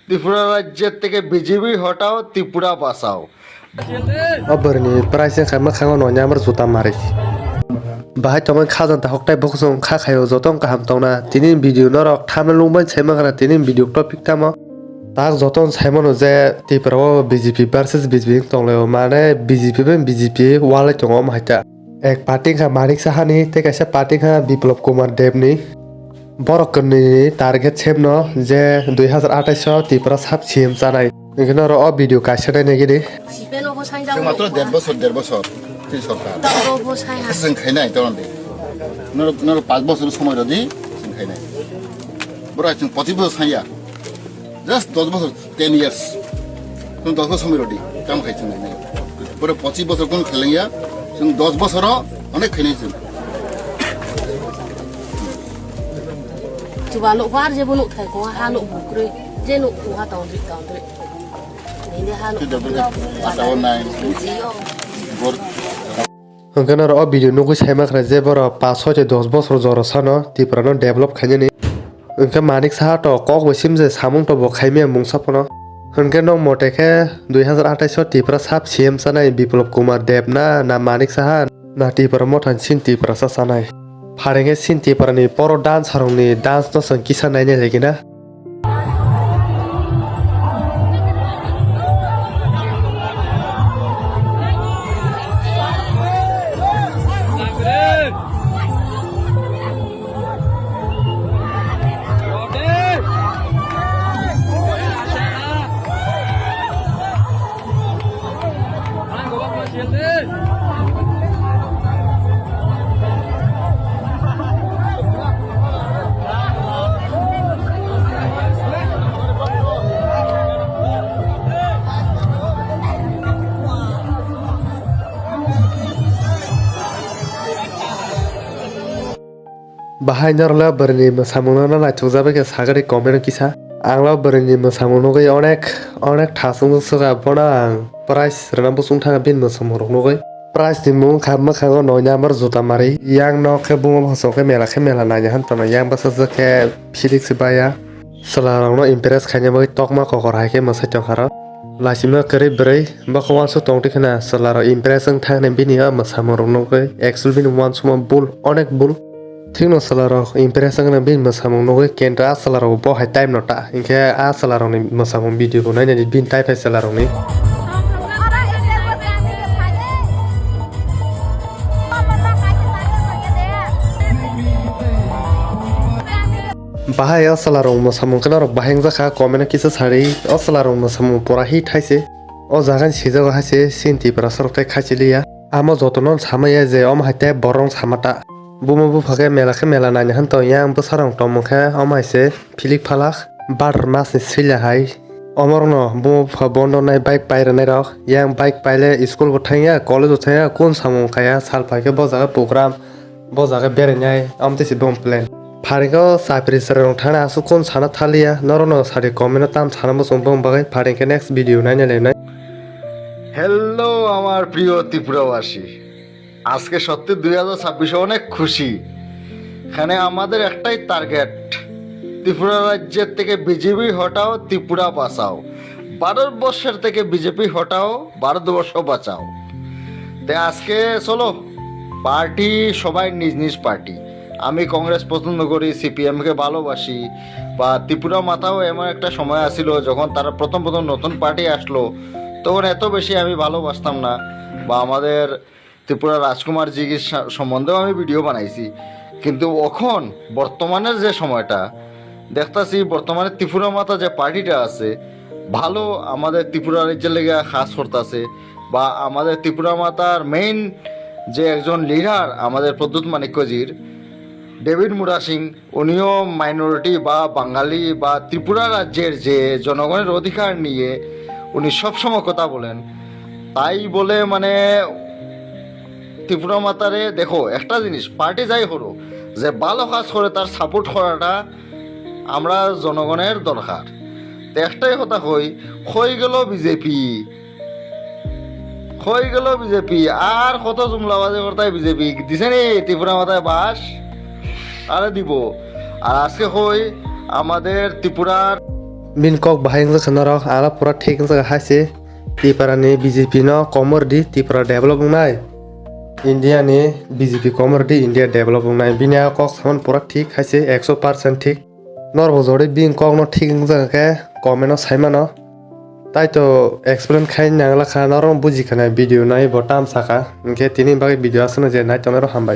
ত্রিপুরা রাজ্যের থেকে বিজেপি হটাও, ত্রিপুরা বাঁচাও। অবরনি প্রাইসে খাইমা খাঙো নয় আমার জুতা মারি বাহাই তোমার খাজান তা হকটাই বকসং খা খাইও যতং কাহাম তংনা তিনি ভিডিও নরক থামে লুমাই ছাইমা খানা তিনি ভিডিও টপিক তামো তাক যতন ছাইমনো যে ত্রিপুরাও বিজেপি ভার্সেস বিজেপি তংলেও মানে বিজেপি ওয়ালে দङ মাইতা এক পার্টি খা মানিক সাহাनि ते कायसा पार्टी खा बिप्लब कुमार देवनि बरकनि टार्गेट सेमनो जे 2028 ত্রিপুরা साब सीएम जानाय এখানে আর অ ভিডিও কাছে নাকি जों मात्र 1.5 বছর সেই সরকার जों खायनाय तरन्दे नर 5 বছর সময় রদি जों खायनाय बरा जों 25 বছর साया জাস্ট 10 বছর 10 ইয়ার্স जों 10 বছর সময় রদি কাম খাইছেন নাই বরা 25 বছর কোন খেলেঙ্গিয়া जों 10 বছর অনেক খাইনাই जों coba nuk war je bunuk thai ko ha nuk bukri je nuk ku ha tong dri ni ha nuk tahun naik bor এখানে আর অ ভিডিও নগু ছাইমা খানা যে বড় 5-10 বছর জরসানো ত্রিপুরানো ডেভেলপ খাইনি এনকে মানিক সাহা তো কক বসিম যে সামুং তো বখাইমিয়া মুংসাপনো এনকে নং মটেকে 2028 ত্রিপুরা সাব সিএম সানাই বিপ্লব কুমার দেব না মানিক সাহা না ত্রিপুরা মঠান সিন ত্রিপুরা সানাই ফারেঙ্গে সিন ত্রিপুরানি পর ডান্স হারংনি ডান্স তো সংকিসা নাইনে যাইকিনা বাহাইনারলা বরনি মসামুনা না চুজাবে কে সাগরে কমেন্ট কিসা আংলা বরনি মসামুনগৈ অনেক ঠাসুং সগা বনা প্রাইস রানা বসুং থাকা বিন মসামুরগৈ প্রাইস দিমু খামা খাগো নয়না আমার জুতা মারি ইয়াং নকে বুমো ভাসকে মেলা নাইয়া হান তনা ইয়াং বাসকে ফিলিক্স বায়া সলারংনো ইমপ্রেস খাইনা বই তকমা ককর হাইকে মসাই তখার লাসিমা করে ব্रै বাখওয়ানসো তংটিখনা সলার ইমপ্রেসং থাকনে বিনিয়া মসামুরগৈ এক্সুল বিন ওয়ান সুমা বুল অনেক বুল ঠিক ন সালারো ইমপ্রেসং না বিন মসামুং নগৈ কেন্দ্রা সালারো বহাই টাইম নটা ইনকে সালারো নি মসামুং ভিডিও কো নাইনি বিন টাইপ সালারো নি বাহাই সালারো মসামুং কেন বাহেং জাখা কমেন্ট কিসা সারি সালারো মসামুং পরাহি ঠাইছে ও জাগান সিজাগো হাসে সিনতি প্রাসরতে খাইছিলিয়া আমো যতনন সামাইয়া যে অম হাইতে বরং সামাটা বুমো বুফাকে মেলা নাইনি হান তো ইয়াং বসারং টমখে অমাইছে ফিলিক ফালাক বার মাস সিলা হাই অমরন বুমো বুফা বন্ধ নাই বাইক পাইরে নাই রক ইয়াং বাইক পাইলে স্কুল গথাইয়া কলেজ গথাইয়া কোন সামং খায়া সাল পাইকে বজাগে প্রোগ্রাম বজাগে বেরেনাই আমতেছি বম প্ল্যান ফারিঙ্গো সাইপ্রি सरং थाना आसु कोन साना थालिया नरनो सारि कमेन्ट ताम साना बसं बम बागाय फारिंगे नेक्स्ट ভিডিও নাইনে লেনাই হ্যালো আমার প্রিয় ত্রিপুরাবাসী, আজকে সত্যি 2026 অনেক খুশি। এখানে আমাদের একটাই টার্গেট, ত্রিপুরা রাজ্যের থেকে বিজেপি হটাও, ত্রিপুরা বাঁচাও। ভারতবর্ষের থেকে বিজেপি হটাও, ভারতবর্ষ বাঁচাও। তাই আজকে চলো পার্টি সবাই নিজ পার্টি। আমি কংগ্রেস পছন্দ করি, সিপিএমকে ভালোবাসি, বা ত্রিপুরা মাতাও এমন একটা সময় আসিল যখন তারা প্রথম নতুন পার্টি আসলো, তখন এত বেশি আমি ভালোবাসতাম না, বা আমাদের ত্রিপুরা রাজকুমার জির সম্বন্ধেও আমি ভিডিও বানাইছি। কিন্তু এখন বর্তমানের যে সময়টা দেখতেছি, বর্তমানে ত্রিপুরা মাতা যে পার্টিটা আছে ভালো, আমাদের ত্রিপুরা রাজ্যের লেগে খাস করতেছে, বা আমাদের ত্রিপুরা মাতার মেইন যে একজন লিডার আমাদের প্রদ্যুৎ মানিক্যজির ডেভিড মুরা সিং, উনিও মাইনরিটি বা বাঙালি বা ত্রিপুরা রাজ্যের যে জনগণের অধিকার নিয়ে উনি সবসময় কথা বলেন। তাই বলে মানে ত্রিপুরা মাতারে দেখো একটা জিনিস, পার্টি যাই হলো যে ভালো কাজ করে তার সাপোর্ট করাটা আমরা জনগণের দরকার। তো একটাই কথা হয়ে গেল বিজেপি আর কত জুমলাবাজি করতে বিজেপি দিছে নি ত্রিপুরা মাতায় বাস আরে দিব। আর আজকে আমাদের ত্রিপুরার bin kok bahayang sa kanarok ala pura ঠিক sa haise Tripura ni BJP no komor di Tripura develop nai India ni BJP komor di India develop nai binya kok saman pura ঠিক haise 100% ঠিক nor bojori bin kok no ঠিক sa ke comment no saima no তাই তো explain খাই নাংলা খানারও বুঝি খানায় video নাই বটাম সাকা ইনকে তিনি বাকি ভিডিও আছে না যে নাই তোমারও হামবাই